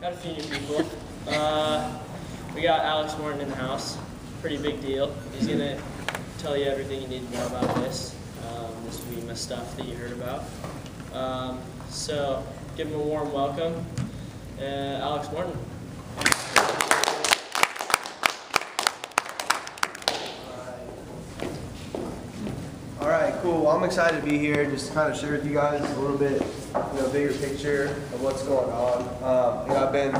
got a few new people. We got Alex Morton in the house. Pretty big deal. He's gonna tell you everything you need to know about this Vemma stuff that you heard about. So give him a warm welcome, Alex Morton. All right, cool. Well, I'm excited to be here, just to kind of share with you guys a little bit, bigger picture of what's going on. I've been,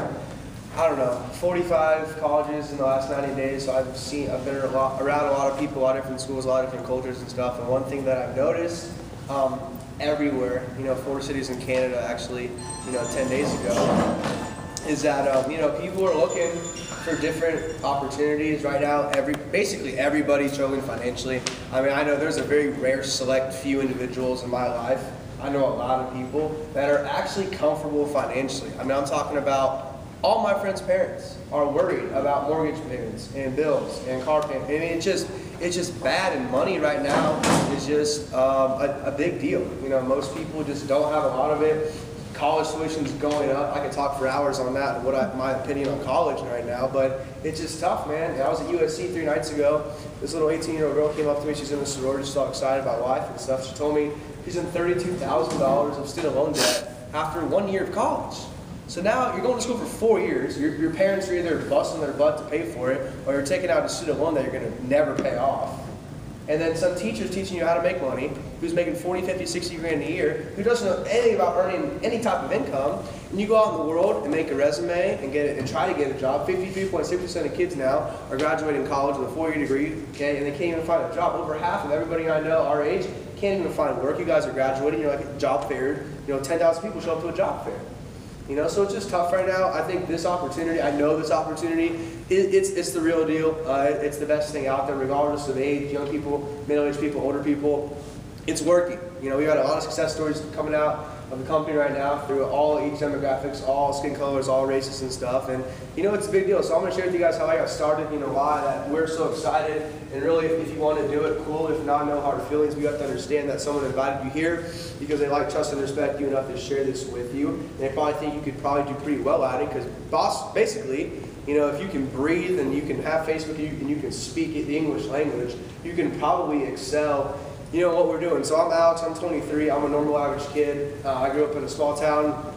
45 colleges in the last 90 days, so I've been around a lot of people, a lot of different schools, a lot of different cultures and stuff. And one thing that I've noticed everywhere, 4 cities in Canada actually, 10 days ago, is that people are looking for different opportunities right now. Basically everybody's struggling financially. I mean, I know there's a very rare select few individuals in my life. I know a lot of people that are actually comfortable financially. I mean, I'm talking about all my friends' parents are worried about mortgage payments and bills and car payments. I mean, it's just bad, and money right now is just a big deal. Most people just don't have a lot of it. College tuition's going up. I could talk for hours on that and my opinion on college right now, but it's just tough, man. I was at USC 3 nights ago. This little 18-year-old girl came up to me. She's in the sorority, she's all excited about life and stuff. She told me she's in $32,000 of student loan debt after 1 year of college. So now you're going to school for 4 years. Your parents are either busting their butt to pay for it, or you're taking out a student loan that you're going to never pay off. And then some teacher's teaching you how to make money, who's making 40, 50, 60 grand a year, who doesn't know anything about earning any type of income, and you go out in the world and make a resume and try to get a job. 53.6% of kids now are graduating college with a 4-year degree, okay, and they can't even find a job. Over half of everybody I know our age can't even find work. You guys are graduating, you're like a job fair, 10,000 people show up to a job fair. So it's just tough right now. I think this opportunity, I know this opportunity, it's the real deal. It's the best thing out there, regardless of age, young people, middle-aged people, older people. It's working. We got a lot of success stories coming out of the company right now through all age demographics, all skin colors, all races and stuff. And it's a big deal. So I'm going to share with you guys how I got started, why that we're so excited. And really, if you want to do it, cool. If not, no hard feelings. We have to understand that someone invited you here because they like, trust, and respect you enough to share this with you. And they probably think you could probably do pretty well at it because basically, if you can breathe and you can have Facebook and you can speak the English language, you can probably excel what we're doing. So I'm Alex, I'm 23, I'm a normal average kid. I grew up in a small town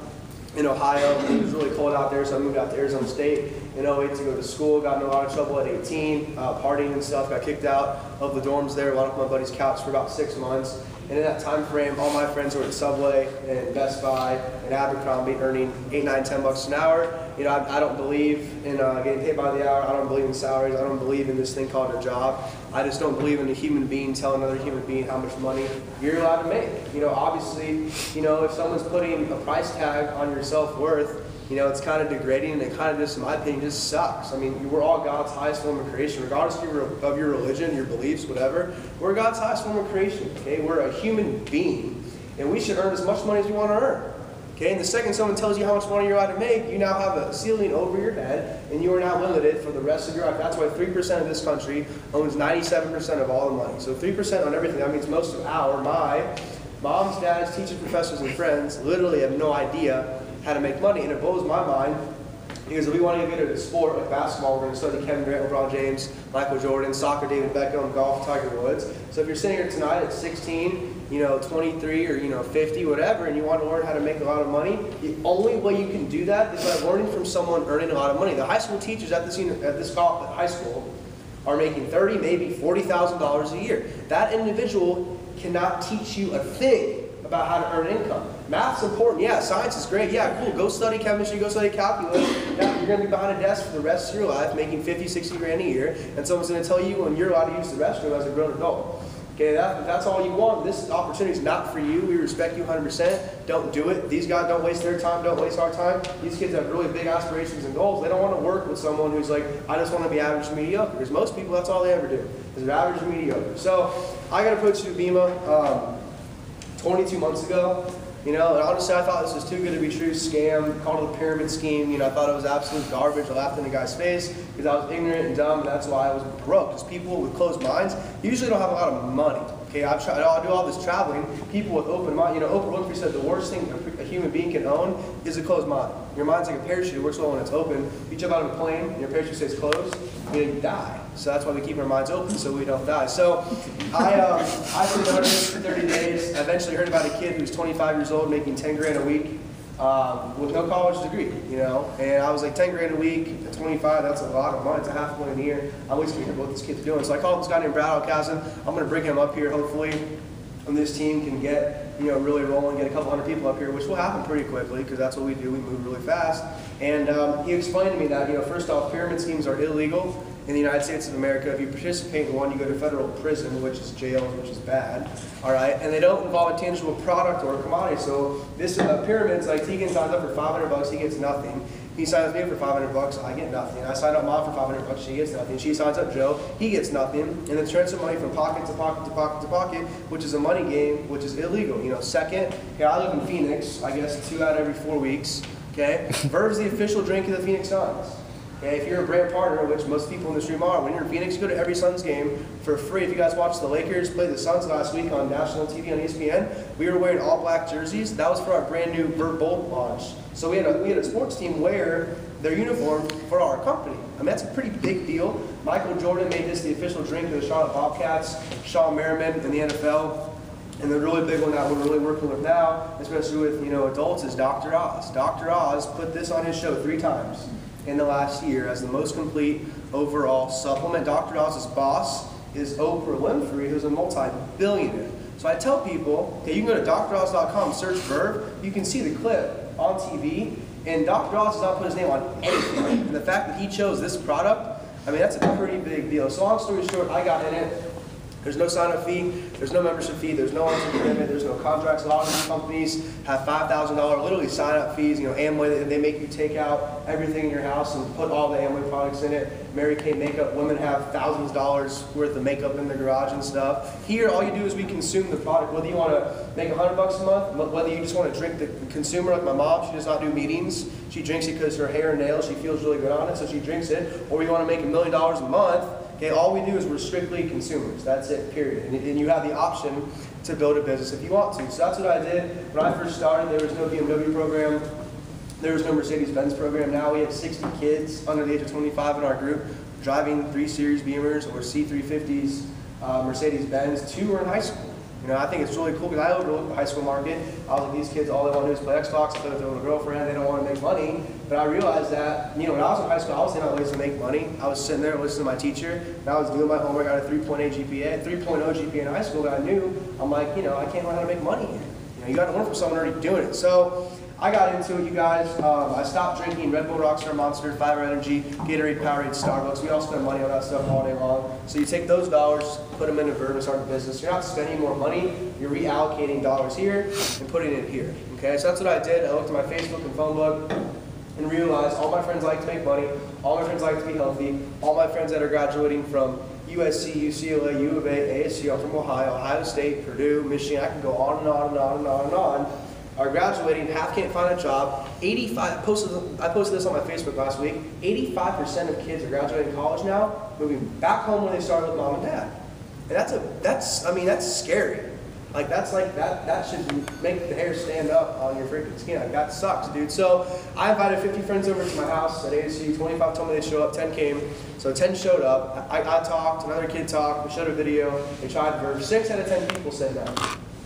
in Ohio. It was really cold out there, so I moved out to Arizona State in 08 to go to school. Got in a lot of trouble at 18, partying and stuff. Got kicked out of the dorms there, wound up on my buddy's couch for about 6 months. And in that time frame, all my friends were at Subway and Best Buy and Abercrombie earning $8, $9, $10 an hour. I don't believe in getting paid by the hour. I don't believe in salaries. I don't believe in this thing called a job. I just don't believe in a human being telling another human being how much money you're allowed to make. Obviously, if someone's putting a price tag on your self-worth, it's kind of degrading, and it kind of just, in my opinion, just sucks. I mean, we're all God's highest form of creation, regardless of your religion, your beliefs, whatever. We're God's highest form of creation, okay? We're a human being, and we should earn as much money as we want to earn, okay? And the second someone tells you how much money you're allowed to make, you now have a ceiling over your head, and you are now limited for the rest of your life. That's why 3% of this country owns 97% of all the money. So 3% on everything. That means most of my moms, dads, teachers, professors, and friends literally have no idea how to make money, and it blows my mind because if we want to get into a sport like basketball, we're going to study Kevin Durant, LeBron James, Michael Jordan, soccer, David Beckham, golf, Tiger Woods. So if you're sitting here tonight at 16, 23 or 50, whatever, and you want to learn how to make a lot of money, the only way you can do that is by learning from someone earning a lot of money. The high school teachers at this high school are making $30,000, maybe $40,000 a year. That individual cannot teach you a thing about how to earn income. Math's important, yeah. Science is great, yeah, cool. Go study chemistry, go study calculus. Now, you're going to be behind a desk for the rest of your life making 50, 60 grand a year, and someone's going to tell you when you're allowed to use the restroom as a grown adult. Okay, that's all you want. This opportunity is not for you. We respect you 100%. Don't do it. These guys don't waste their time, don't waste our time. These kids have really big aspirations and goals. They don't want to work with someone who's like, I just want to be average and mediocre. Because most people, that's all they ever do, is they're average and mediocre. So I got approached to Vemma 22 months ago. And honestly, I thought this was too good to be true. Scam, called it a pyramid scheme. I thought it was absolute garbage. I laughed in the guy's face because I was ignorant and dumb, and that's why I was broke. Because people with closed minds usually don't have a lot of money. Okay, I do all this traveling. People with open mind, you know, Oprah Winfrey said the worst thing a human being can own is a closed mind. Your mind's like a parachute, it works well when it's open. You jump out of a plane and your parachute stays closed, you die. So that's why we keep our minds open so we don't die. So I stayed on this for 30 days. I eventually heard about a kid who's 25 years old making 10 grand a week with no college degree, you know. And I was like, 10 grand a week at 25, that's a lot of money. It's $500,000 a year. I'm always going to hear what this kid's doing. So I called this guy named Brad Alcazan. I'm going to bring him up here, hopefully, and this team can get, you know, really rolling, get a couple hundred people up here, which will happen pretty quickly because that's what we do. We move really fast. And he explained to me that, you know, first off, pyramid schemes are illegal in the United States of America. If you participate in one, you go to federal prison, which is jail, which is bad. All right, and they don't involve a tangible product or a commodity. So this pyramid's like Tegan signs up for $500, he gets nothing. He signs me up for $500, I get nothing. I sign up Mom for $500, she gets nothing. She signs up Joe, he gets nothing. And then transfer money from pocket to pocket to pocket to pocket, which is a money game, which is illegal. You know, second, okay, I live in Phoenix, I guess 2 out of every 4 weeks. Okay, Verve's the official drink of the Phoenix Suns. Okay, if you're a brand partner, which most people in this room are, when you're in Phoenix, you go to every Suns game for free. If you guys watched the Lakers play the Suns last week on national TV on ESPN, we were wearing all black jerseys. That was for our brand new Verve Bolt launch. So we had a sports team wear their uniform for our company. I mean, that's a pretty big deal. Michael Jordan made this the official drink of the Charlotte Bobcats, Sean Merriman in the NFL. And the really big one that we're really working with now, especially with, you know, adults, is Dr. Oz. Dr. Oz put this on his show 3 times in the last year as the most complete overall supplement. Dr. Oz's boss is Oprah Winfrey, who's a multi-billionaire. So I tell people, okay, you can go to droz.com, search Verve, you can see the clip on TV, and Dr. Oz has not put his name on anything. And the fact that he chose this product, I mean, that's a pretty big deal. So long story short, I got in it. There's no sign-up fee, there's no membership fee, there's no ownership commitment, there's no contracts. A lot of these companies have $5,000 literally sign-up fees. You know, Amway, they make you take out everything in your house and put all the Amway products in it. Mary Kay makeup, women have thousands of dollars worth of makeup in their garage and stuff. Here, all you do is we consume the product. Whether you want to make $100 a month, whether you just want to drink the consumer, like my mom, she does not do meetings. She drinks it because her hair and nails, she feels really good on it, so she drinks it. Or you want to make $1 million a month. Okay, all we do is we're strictly consumers. That's it, period. And you have the option to build a business if you want to. So that's what I did. When I first started, there was no BMW program. There was no Mercedes-Benz program. Now we have 60 kids under the age of 25 in our group driving 3 Series Beamers or C350s, Mercedes-Benz. 2 are in high school. You know, I think it's really cool because I overlook the high school market. I was like, these kids, all they want to do is play Xbox, play with their little girlfriend, they don't want to make money. But I realized that, you know, when I was in high school, I was saying ways to make money. I was sitting there listening to my teacher, and I was doing my homework. I got a 3.8 GPA, 3.0 GPA in high school, but I knew, I'm like, you know, I can't learn how to make money here. You know, you got to learn from someone already doing it. So I got into it, you guys. I stopped drinking Red Bull, Rockstar, Monster, Fiber Energy, Gatorade, Powerade, Starbucks. We all spend money on that stuff all day long. So you take those dollars, put them into Verve and start a business. You're not spending more money, you're reallocating dollars here and putting it here. Okay, so that's what I did. I looked at my Facebook and phone book and realized all my friends like to make money, all my friends like to be healthy, all my friends that are graduating from USC, UCLA, U of A, ASU, I'm from Ohio, Ohio State, Purdue, Michigan, I can go on and on and on and on and on, are graduating, half can't find a job. 85, I posted this on my Facebook last week, 85% of kids are graduating college now, moving back home when they started with mom and dad. And that's scary. Like that should make the hair stand up on your freaking skin. Like that sucks, dude. So I invited 50 friends over to my house at ASU. 25 told me they'd show up, 10 came. So 10 showed up. I talked, another kid talked, we showed a video, they tried Verve. 6 out of 10 people said no.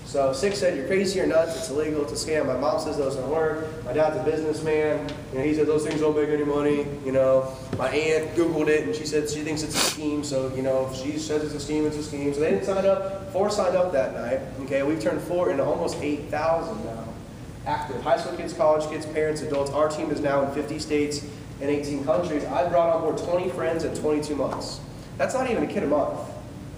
So 6 said, you're crazy, you're nuts, it's illegal, it's a scam. My mom says those don't work. My dad's a businessman. You know, he said those things don't make any money. You know, my aunt Googled it and she said she thinks it's a scheme. So, you know, if she says it's a scheme, it's a scheme. So they didn't sign up. 4 signed up that night. Okay, we've turned 4 into almost 8,000 now. Active. High school kids, college kids, parents, adults. Our team is now in 50 states and 18 countries. I brought on board 20 friends in 22 months. That's not even a kid a month.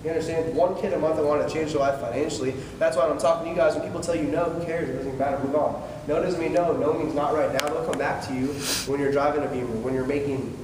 You understand? 1 kid a month I wanted to change their life financially. That's why when I'm talking to you guys, when people tell you no, who cares? It doesn't matter. Move on. No doesn't mean no. No means not right now. They'll come back to you when you're driving a Beamer, when you're making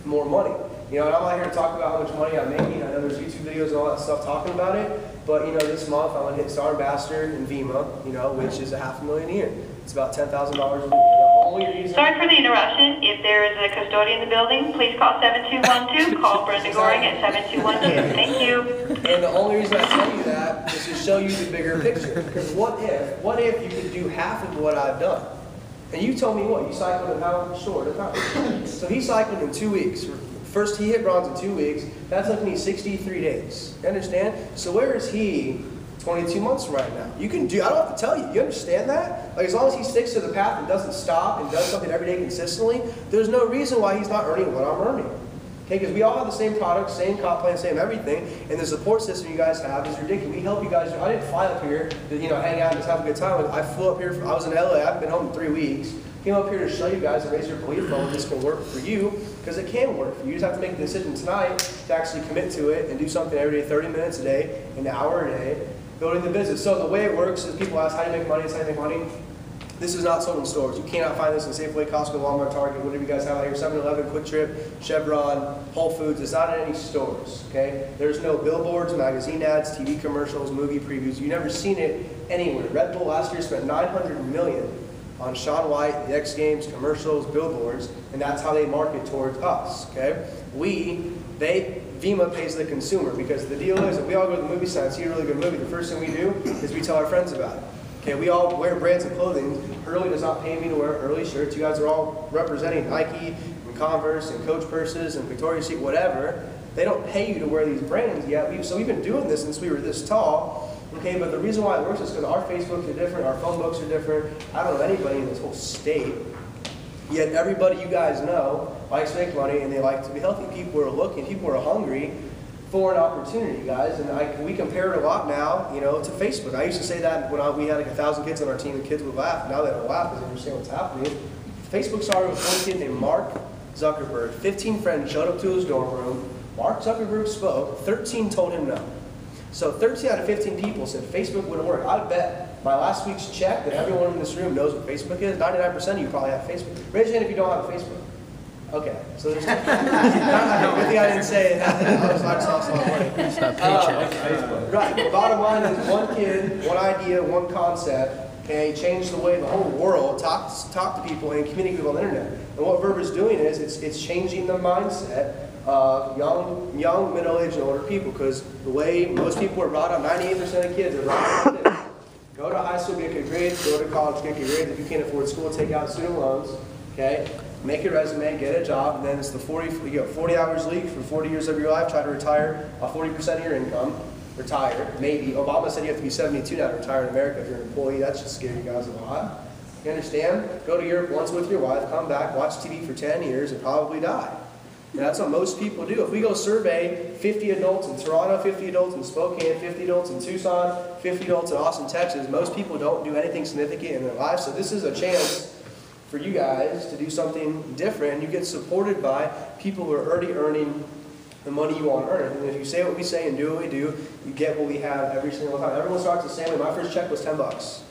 more money. You know, and I'm not here to talk about how much money I'm making. I know there's YouTube videos and all that stuff talking about it. But, you know, this month I'm going to hit Star Ambassador in Vemma, you know, which is $500,000 a year. It's about $10,000 a week. only reason... Sorry for the interruption. If there is a custodian in the building, please call 7212. Call Brenda Goring at 7212. Thank you. And the only reason I tell you that is to show you the bigger picture. Because what if you could do half of what I've done? And you told me what? You cycled in how short a time? So he cycled in 2 weeks. First, he hit bronze in 2 weeks. That took me 63 days. You understand? So where is he 22 months from right now? You can do, I don't have to tell you. You understand that? Like, as long as he sticks to the path and doesn't stop and does something every day consistently, there's no reason why he's not earning what I'm earning. Okay, because we all have the same product, same comp plan, same everything, and the support system you guys have is ridiculous. We help you guys. I didn't fly up here to, hang out and just have a good time. I flew up here, I was in LA, I haven't been home in 3 weeks. Came up here to show you guys and raise your belief level this can work for you, because it can work for you. You just have to make the decision tonight to actually commit to it and do something every day, 30 minutes a day, an hour a day, building the business. So the way it works is people ask, how do you make money? It's how you make money. This is not sold in stores. You cannot find this in Safeway, Costco, Walmart, Target, whatever you guys have out here, 7-Eleven, Quick Trip, Chevron, Whole Foods. It's not in any stores, okay? There's no billboards, magazine ads, TV commercials, movie previews. You've never seen it anywhere. Red Bull last year spent $900 million on Shaun White, the X Games, commercials, billboards, and that's how they market towards us, okay? Vemma pays the consumer, because the deal is, if we all go to the movie site and see a really good movie, the first thing we do is we tell our friends about it. Okay, we all wear brands of clothing. Hurley does not pay me to wear Hurley shirts. You guys are all representing Nike and Converse and Coach purses and Victoria's Secret, whatever. They don't pay you to wear these brands yet. So we've been doing this since we were this tall. Okay, but the reason why it works is because our Facebooks are different, our phone books are different. I don't know anybody in this whole state. Yet everybody you guys know likes to make money and they like to be healthy. People are looking, people are hungry for an opportunity, guys, and we compare it a lot now, to Facebook. I used to say that when we had like 1,000 kids on our team, and kids would laugh. Now they don't laugh because they understand what's happening. Facebook started with one kid named Mark Zuckerberg. 15 friends showed up to his dorm room. Mark Zuckerberg spoke. 13 told him no. So 13 out of 15 people said Facebook wouldn't work. I bet my last week's check that everyone in this room knows what Facebook is. 99% of you probably have Facebook. Raise your hand if you don't have a Facebook. Okay, so there's good thing I didn't say it. I just lost a lot of money. It's not paycheck. Right, the bottom line is one kid, one idea, one concept, okay, changed the way the whole world talk to people and communicate with on the internet. And what Verb is doing is it's changing the mindset of young, middle-aged, and older people, because the way most people are brought up, 98% of kids are brought up like this. Go to high school, get good grades, go to college, get good grades. If you can't afford school, take out student loans, okay? Make a resume, get a job, and then it's you get 40 hours a week for 40 years of your life, try to retire 40% of your income, retire, maybe. Obama said you have to be 72 now to retire in America if you're an employee. That should scare you guys a lot. You understand? Go to Europe once with your wife, come back, watch TV for 10 years, and probably die. And that's what most people do. If we go survey 50 adults in Toronto, 50 adults in Spokane, 50 adults in Tucson, 50 adults in Austin, Texas, most people don't do anything significant in their life. So this is a chance for you guys to do something different. You get supported by people who are already earning the money you want to earn. And if you say what we say and do what we do, you get what we have every single time. Everyone starts the same way. My first check was $10.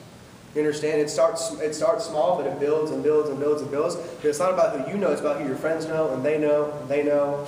You understand? It starts small, but it builds and builds and builds and builds. But it's not about who you know, it's about who your friends know, and they know, and they know,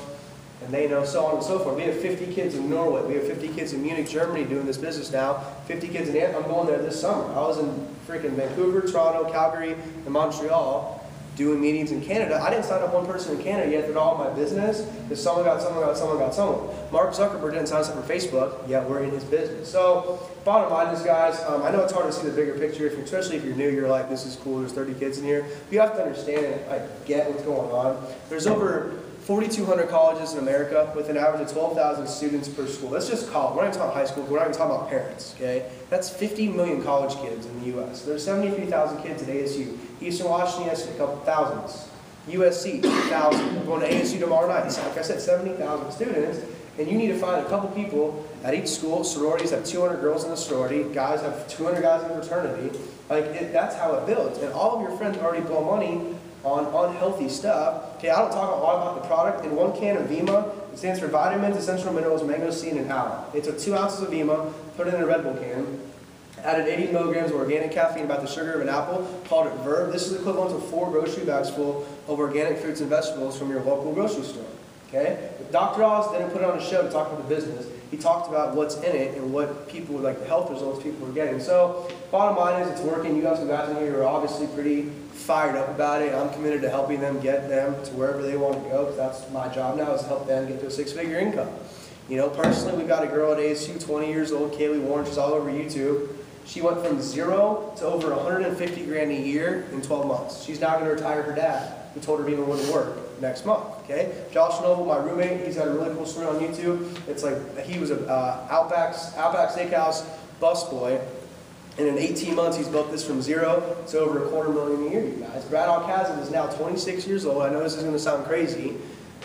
and they know, so on and so forth. We have 50 kids in Norway. We have 50 kids in Munich, Germany doing this business now. 50 kids in I'm going there this summer. I was in freaking Vancouver, Toronto, Calgary, and Montreal doing meetings in Canada. I didn't sign up one person in Canada yet. They're all my business. Because someone got someone got someone got someone. Mark Zuckerberg didn't sign us up for Facebook, yet we're in his business. So bottom line is, guys, I know it's hard to see the bigger picture. Especially if you're new, you're like, this is cool, there's 30 kids in here. But you have to understand and get what's going on. There's over 4,200 colleges in America with an average of 12,000 students per school. That's just college. We're not even talking high school. We're not even talking about parents, okay? That's 50 million college kids in the U.S. There's 73,000 kids at ASU. Eastern Washington has a couple thousands. USC, 2,000. We're going to ASU tomorrow night. It's, like I said, 70,000 students. And you need to find a couple people at each school. Sororities have 200 girls in a sorority. Guys have 200 guys in a fraternity. That's how it builds. And all of your friends already blow money on unhealthy stuff. Okay, I don't talk a lot about the product. In one can of Vemma, it stands for vitamins, essential minerals, mangosteen, and alum. They took 2 ounces of Vemma, put it in a Red Bull can, added 80 milligrams of organic caffeine, about the sugar of an apple, called it Verb. This is equivalent to 4 grocery bags full of organic fruits and vegetables from your local grocery store. Okay? Dr. Oz didn't put it on a show to talk about the business. he talked about what's in it and what people would like, the health results people were getting. So bottom line is it's working. You got some guys in here who are obviously pretty fired up about it. I'm committed to helping them get them to wherever they want to go, because that's my job now, is to help them get to a 6-figure income. You know, personally, we got a girl at ASU, 20 years old, Kaylee Warren. She's all over YouTube. She went from 0 to over 150 grand a year in 12 months. She's now going to retire her dad, who told her he wouldn't work next month. Okay, Josh Noble, my roommate, he's got a really cool story on YouTube. It's like he was a Outback Steakhouse busboy, and in 18 months he's built this from 0 to over $250,000 a year, you guys. Brad Alcazar is now 26 years old. I know this is going to sound crazy.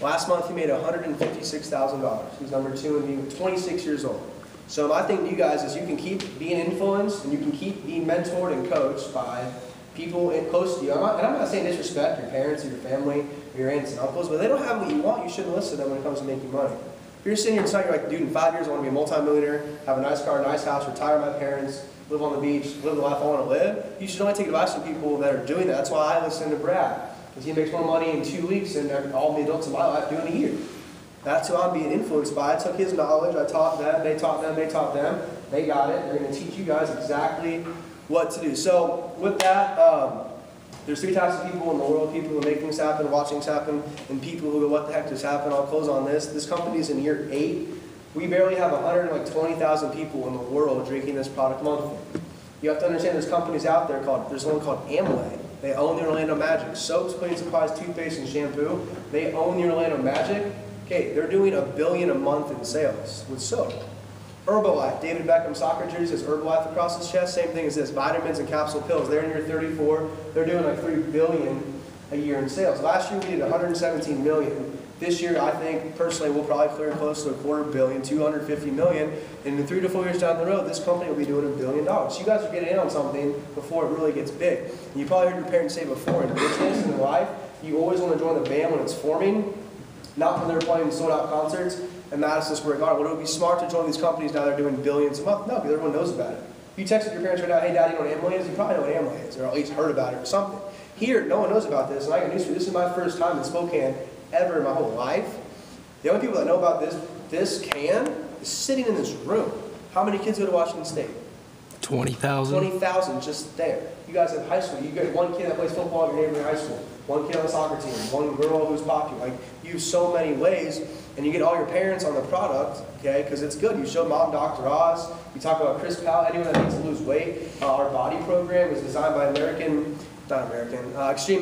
Last month he made $156,000. He's number 2 and being 26 years old. So my thing to you guys is you can keep being influenced and you can keep being mentored and coached by people close to you. And I'm not saying disrespect your parents or your family or your aunts and uncles, but if they don't have what you want, you shouldn't listen to them when it comes to making money. If you're sitting here and telling you're like, dude, in 5 years I want to be a multimillionaire, have a nice car, a nice house, retire my parents, live on the beach, live the life I want to live, you should only take advice from people that are doing that. That's why I listen to Brad, because he makes more money in 2 weeks than all the adults in my life do in a year. That's who I'm being influenced by. I took his knowledge, I taught them, they taught them, they taught them, they got it. They're going to teach you guys exactly what to do. So with that, there's 3 types of people in the world: people who make things happen, watch things happen, and people who go, what the heck just happened? I'll close on this. This company is in year 8. We barely have 120,000 people in the world drinking this product monthly. You have to understand there's companies out there there's one called Amway. They own the Orlando Magic. Soaps, cleaning supplies, toothpaste, and shampoo. They own the Orlando Magic. Okay, they're doing $1 billion a month in sales with soap. Herbalife, David Beckham soccer jersey says Herbalife across his chest. Same thing as this, vitamins and capsule pills. They're in year 34. They're doing like $3 billion a year in sales. Last year we did $117 million. This year, I think personally we'll probably clear close to $250 million, $250 million. And in 3 to 4 years down the road, this company will be doing $1 billion. So you guys are getting in on something before it really gets big. And you probably heard your parents say before, in business and in life, you always want to join the band when it's forming, not when they're playing sold-out concerts in Madison Square Garden. Would it be smart to join these companies now they're doing billions a month? No, because everyone knows about it. If you texted your parents right now, hey, Dad, you know what Amway is? You probably know what Amway is, or at least heard about it or something. Here, no one knows about this, and I got news for you. This is my first time in Spokane ever in my whole life. The only people that know about this can is sitting in this room. How many kids go to Washington State? 20,000. 20,000 just there. You guys have high school. You get one kid that plays football at your neighboring high school, one kid on the soccer team, one girl who's popular. Like, you use so many ways, and you get all your parents on the product, okay, because it's good. You show Mom Dr. Oz. You talk about Chris Powell, anyone that needs to lose weight. Our body program is designed by Extreme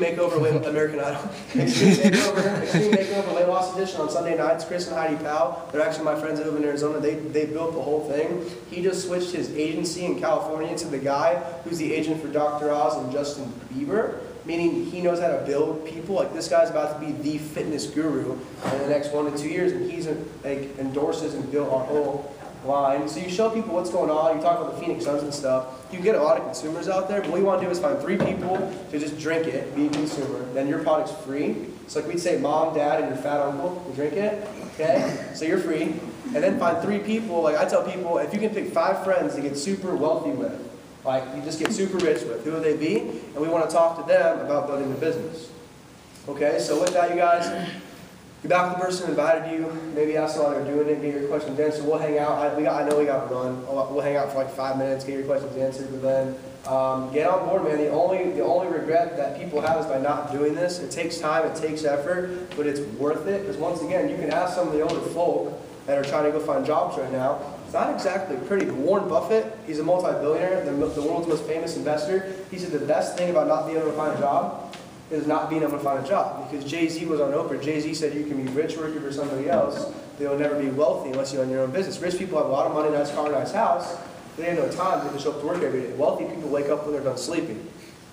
Makeover, American Idol. Extreme Makeover, Weight Loss Edition on Sunday nights. Chris and Heidi Powell, they're actually my friends that live in Arizona. They built the whole thing. He just switched his agency in California to the guy who's the agent for Dr. Oz and Justin Bieber, meaning he knows how to build people. Like, this guy's about to be the fitness guru in the next 1 to 2 years, and he's endorses and built our whole line. So you show people what's going on. You talk about the Phoenix Suns and stuff. You get a lot of consumers out there, but what we want to do is find 3 people to just drink it, be a consumer. Then your product's free. So like we'd say Mom, Dad, and your fat uncle, you drink it, okay? So you're free. And then find 3 people, like I tell people, if you can pick 5 friends to get super wealthy with, like you just get super rich with, who would they be? And we want to talk to them about building the business. Okay, so with that, you guys, get back with the person who invited you, maybe ask them how they're doing it, get your questions answered. We'll hang out. I know we got to run. We'll hang out for like 5 minutes, get your questions answered, but then get on board, man. The only regret that people have is by not doing this. It takes time, it takes effort, but it's worth it, because once again, you can ask some of the older folk that are trying to go find jobs right now. It's not exactly pretty. Warren Buffett, he's a multi-billionaire, the world's most famous investor. He said the best thing about not being able to find a job is not being able to find a job. Because Jay-Z was on Oprah. Jay-Z said you can be rich working for somebody else, but you'll never be wealthy unless you own your own business. Rich people have a lot of money, nice car, nice house, but they have no time to show up to work every day. Wealthy people wake up when they're done sleeping.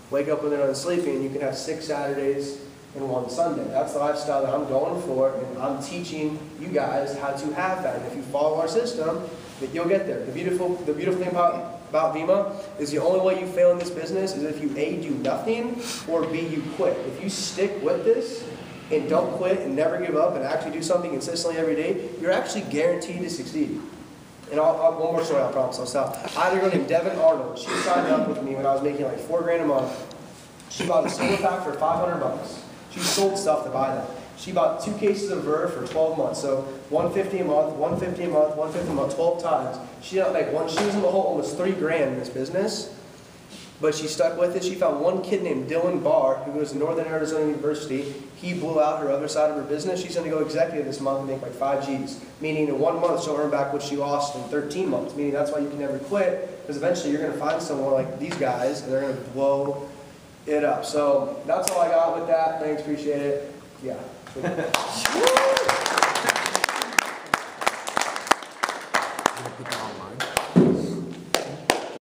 Wake up when they're done sleeping, and you can have 6 Saturdays and 1 Sunday. That's the lifestyle that I'm going for, and I'm teaching you guys how to have that. And if you follow our system, that you'll get there. The beautiful thing about Vemma is the only way you fail in this business is if you A, do nothing, or B, you quit. If you stick with this and don't quit and never give up and actually do something consistently every day, you're actually guaranteed to succeed. And one more story, I promise, I'll stop. I had a girl named Devin Arnold. She signed up with me when I was making like $4 grand a month. She bought a silver pack for $500. She sold stuff to buy that. She bought 2 cases of Ver for 12 months. So 150 a month, 150 a month, 150 a month, 12 times. She didn't like one. She was in the hole almost $3 grand in this business, but she stuck with it. She found one kid named Dylan Barr who goes to Northern Arizona University. He blew out her other side of her business. She's going to go executive this month and make like 5 G's, meaning in 1 month she'll earn back what she lost in 13 months. Meaning that's why you can never quit, because eventually you're going to find someone like these guys and they're going to blow it up. So that's all I got with that. Thanks, appreciate it. Yeah. Put that online.